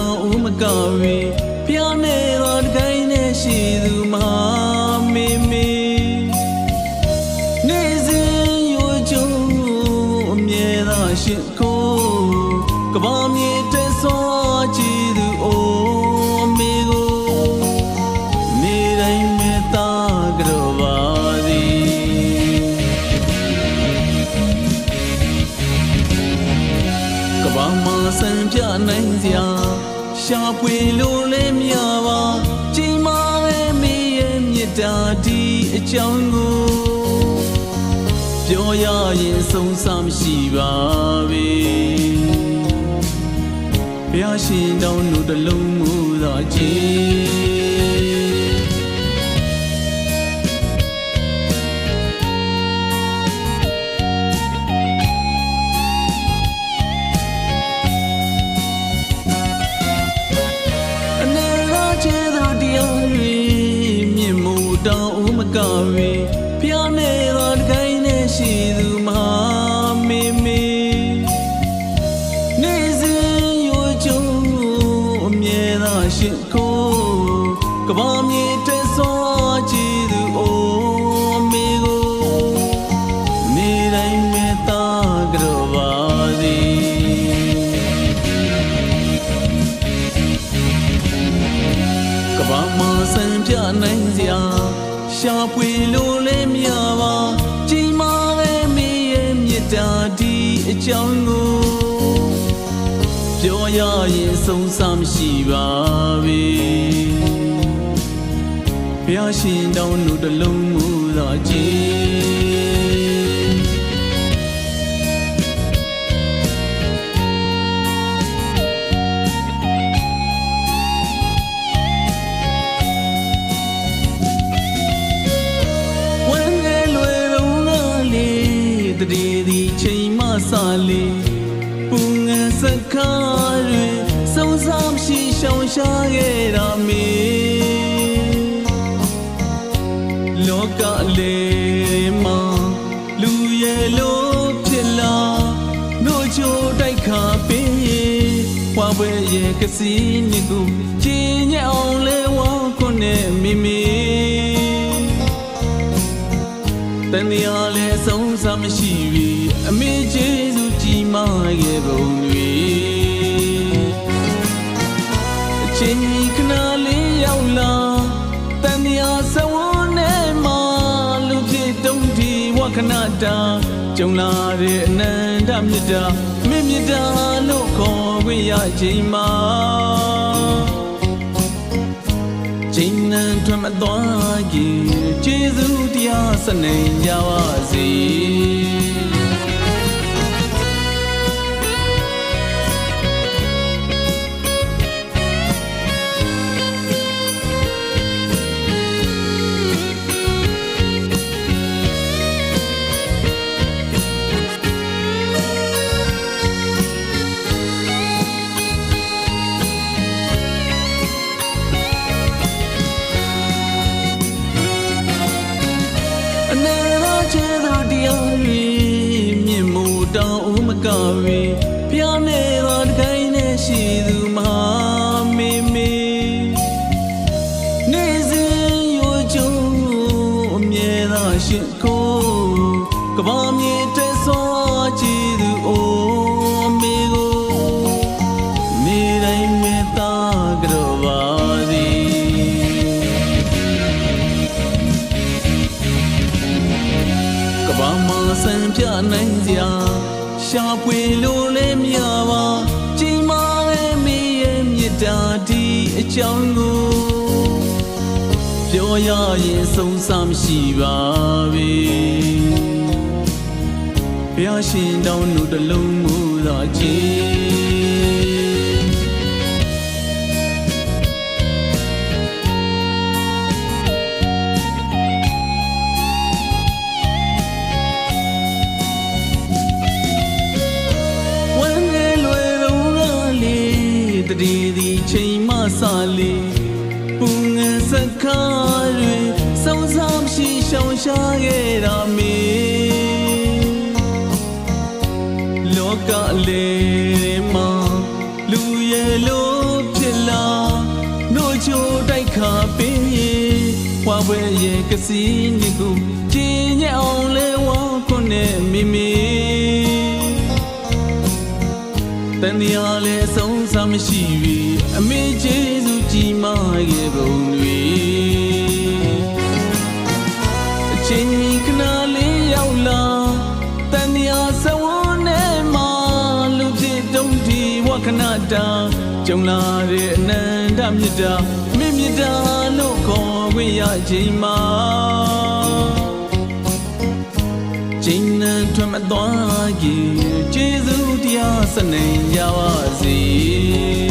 တောင်ဦးမကဝေဖျားနေတော်တကိုင်းနဲ့ရှိသူမဟာမေမေနေစဉ်ရိုးချိုးအမြဲသာရှိခိုးကဘာမြေတက်စွာကြည်သူအိုမေကိုနေတိုင်းမေတ္တာကြောပါသည်ကဘာမှာစံပြနိုင်စရာရှာဖွေလို့လည်းမရပါချိန်မာရဲ့မေရဲ့မြတ်တာဒီအကြောင်းကိုပြောရရင်ဆုံးစမရှိပါဘုရားရှင်တောင်းတို့တလုံးမူသာကြည်အနေရာချေသာတရား၍မြင့်မို့တောင်းဦးမကဝေဖျားနေတော်တကိုင်းနဲ့ရှိသူမဟာမေမေနေစဉ်ရိုးချိုးအမြဲသာရှိခိုးကဘာမြေတက်စွာကြည်သူအိုမေကိုနေတိုင်းမေတ္တာကြောပါသည်ကဘာမှာစံပြနိုင်စရာရှာဖွေလို့လည်းမရပါချိန်မာရဲ့မေရဲ့မြတ်တာဒီအကြောင်းကိုပြောရရင်ဆုံးစမရှိပါဘုရားရှင်တောင်းတို့တလုံးမူသာကြည်ဝန်ငယ်လွယ်တော့ငါလေးတည်းဒီချိန်မှစလေးပူငန်စကားတွေစုံစမ်းရှိရှောင်ရှားခဲ့တာမေလောကလေးမှာလူရဲ့လို့ဖြစ်လာနှုတ်ချိုးတိုက်ခါပေးဝါပွဲရဲ့ကစီမြစ်ကိုကျင်းညအောင်လဲဝါခွနဲ့မိမိတန်ရလဲဆုံးစမ်းမရှိပြီအမေကျေးဇူးကြီးမားရဲ့ဘုံတွေအချိန်ခဏလေးရောက်လာတန်ရစဝန်းနဲ့မှလူဖြစ်တုံးဒီဝခဏတာကြုံလာတဲ့အနန္တမြတ်တာမင်းမြတ်တာလို့ခေါ်ခွင့်ရချိန်မှာချိန်နှံထွက်မသွားကြီးကျေးဇူးတရားစနေကြပါစေအနေရာချေသာတရား၍မြင့်မို့တောင်းဦးမကဝေဖျားနေတော်တကိုင်းနဲ့ရှိသူမဟာမေမေနေစဉ်ရိုးချိုးအမြဲသာရှိခိုးကဘာမြေတက်စွာကြည်သူအိုမေကိုနေတိုင်းမေတ္တာကြောပါသည်ကဘာမှာစံပြနိုင်စရာရှာဖွေလို့လည်းမရပါချိန်မာရဲ့မေရဲ့မြတ်တာဒီအကြောင်းကိုပြောရရင်ဆုံးစမရှိပါဘုရားရှင်တောင်းတို့တလုံးမူသာကြည်ဝန်ငယ်လွယ်တော့ငါလေးတည်းဒီချိန်မှစလေးပူငန်စကားတွေစုံစမ်းရှိရှောင်ရှားခဲ့တာမေလောကလေးမှာလူရဲ့လို့ ပေးဝါပွဲရဲ့ကစီနေကိုကြည်ညက်အောင်လဲဝါခွနဲ့မိမိတန်ရလဲဆုံးစားမရှိပြီအမေကျေးဇူးကြီးမားရဲ့ဘုံတွေအချိန်ခဏလေးရောက်လာတန်ရစဝန်းနဲ့မှလူဖြစ်တုံးဒီဝခဏတာကြုံလာတဲ့အနန္တမြတ်တာမြင့်မြတ်တာလို့ခေါ်ခွင့်ရချိန်မှာချိန်နဲ့ထွက်မသွားကြီးကျေးဇူးတရားစနေကြပါစေ